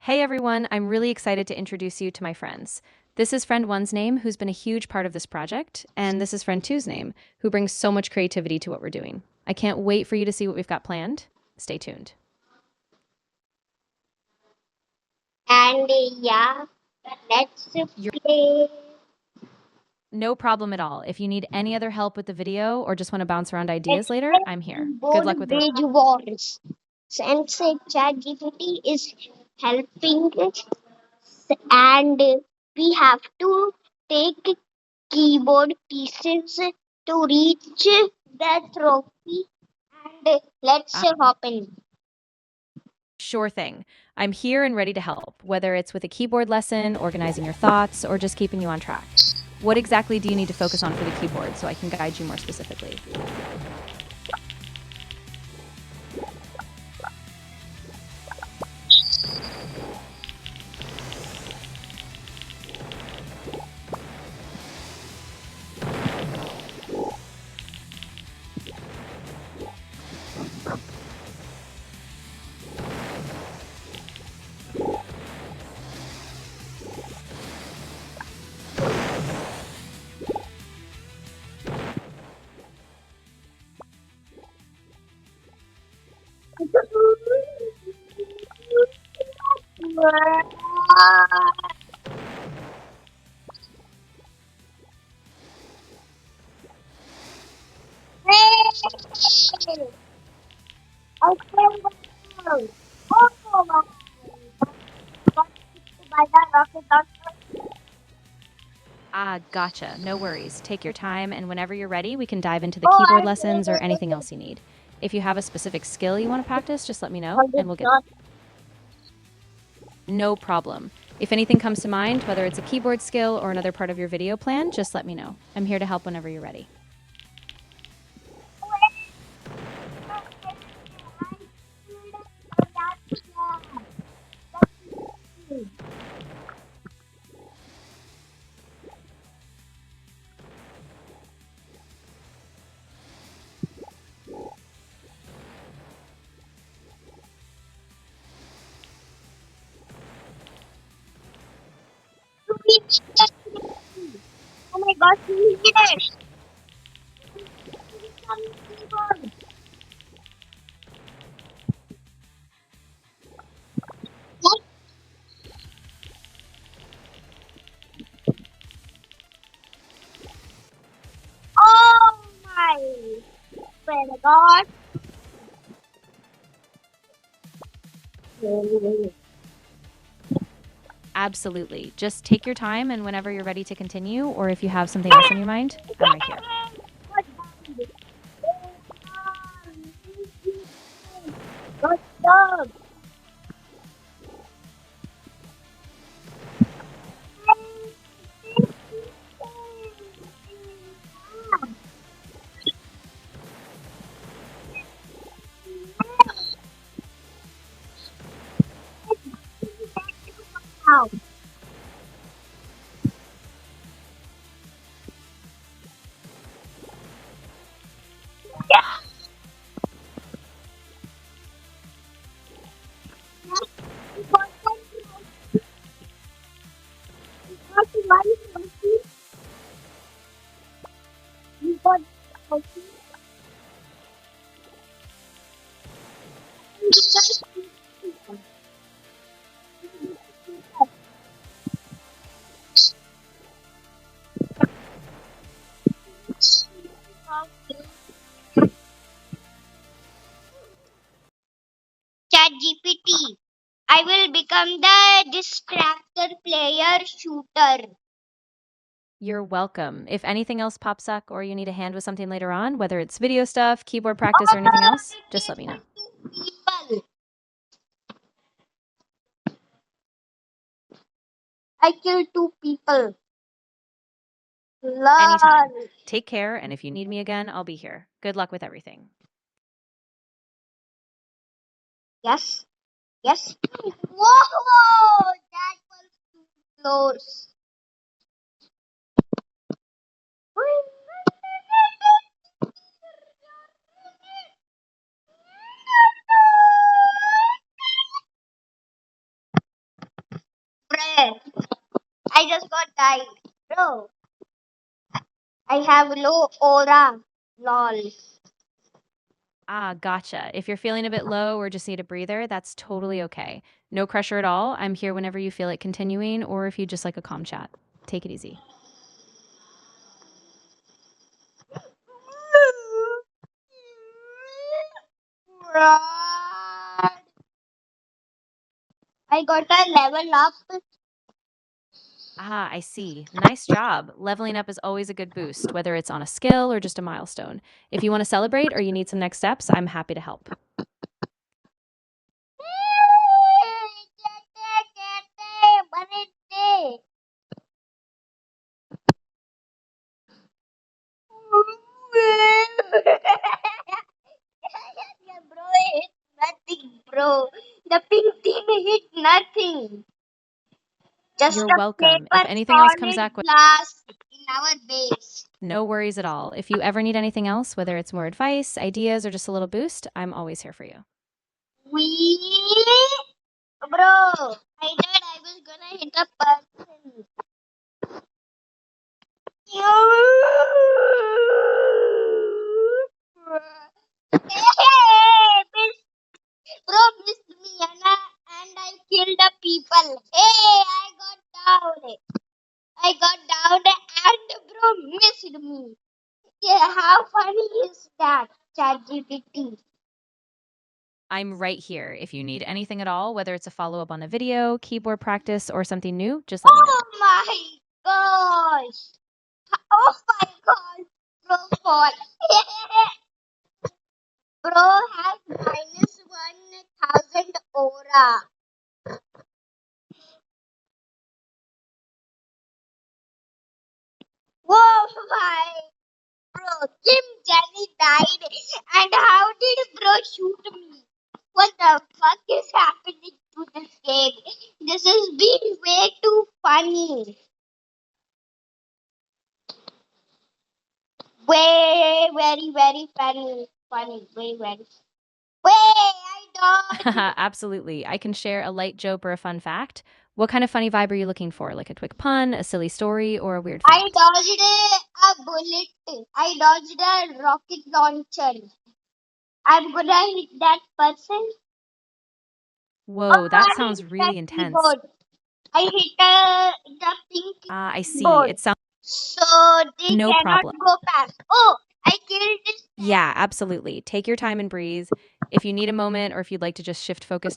Hey everyone, I'm really excited to introduce you to my friends. This is friend one's name, who's been a huge part of this project, and this is friend two's name, who brings so much creativity to what we're doing. I can't wait for you to see what we've got planned. Stay tuned. And yeah, let's You're play no problem at all. If you need any other help with the video or just want to bounce around let's ideas later, play I'm here. Good keyboard luck with the bridge wars. Since ChatGPT is helping us and we have to take keyboard pieces to reach the trophy and let's uh, hop in. Sure thing. I'm here and ready to help, whether it's with a keyboard lesson, organizing your thoughts, or just keeping you on track. What exactly do you need to focus on for the keyboard so I can guide you more specifically? Hey! I feel well. Oh my God, by the rocket launcher. Ah, gotcha. No worries. Take your time, and whenever you're ready, we can dive into the Oh, keyboard I lessons or anything feel else you need. If you have a specific skill you want to practice, just let me know, and we'll get it. no problem. If anything comes to mind, whether it's a keyboard skill or another part of your video plan, just let me know. I'm here to help whenever you're ready. Oh my gosh, we did it! Oh my god! Absolutely. Just take your time, and whenever you're ready to continue, or if you have something else on your mind, I'm right here. Good job! Wow. ChatGPT. I will become the distractor player shooter. You're welcome. If anything else pops up or you need a hand with something later on, whether it's video stuff, keyboard practice, or anything Oh, else, just let me know. people. I killed two people. Anytime. Lol. Take care, and if you need me again, I'll be here. Good luck with everything. Yes. Yes. Whoa! That was too close. I just got died. Bro, I have low aura. Lol. Ah, gotcha. If you're feeling a bit low or just need a breather, that's totally okay. No pressure at all. I'm here whenever you feel it continuing or if you just like a calm chat. Take it easy. I got a level up. Ah, I see. Nice job. Leveling up is always a good boost, whether it's on a skill or just a milestone. If you want to celebrate or you need some next steps, I'm happy to help. Yeah, bro, hit nothing, bro. The pink thing hit nothing. Just You're a welcome. If paper anything else comes solid back, blast in our base. no worries at all. If you ever need anything else, whether it's more advice, ideas, or just a little boost, I'm always here for you. We, bro, I thought I was gonna hit a person. Hey, bro missed me and I killed the people. Hey, I got down. I got down and bro missed me. Yeah, how funny is that, ChatGPT? I'm right here. If you need anything at all, whether it's a follow up on a video, keyboard practice, or something new, just let me know. Oh my gosh! Oh my gosh! Bro, fall. Bro has minus 1,000 aura. Whoa, my bro, Kim Jenny died, and how did bro shoot me? What the fuck is happening to this game? This is being way too funny. Way, very, very funny. Funny, very, very. Way, I dodged. Absolutely. I can share a light joke or a fun fact. What kind of funny vibe are you looking for? Like a quick pun, a silly story, or a weird I fact? dodged a bullet. I dodged a rocket launcher. I'm gonna hit that person. Oh, Whoa, that I hit sounds that really intense. keyboard. I hit the pink Ah, I see. keyboard. It sounds So they no cannot problem. go past. Oh, I killed this. Yeah, absolutely. Take your time and breathe. If you need a moment or if you'd like to just shift focus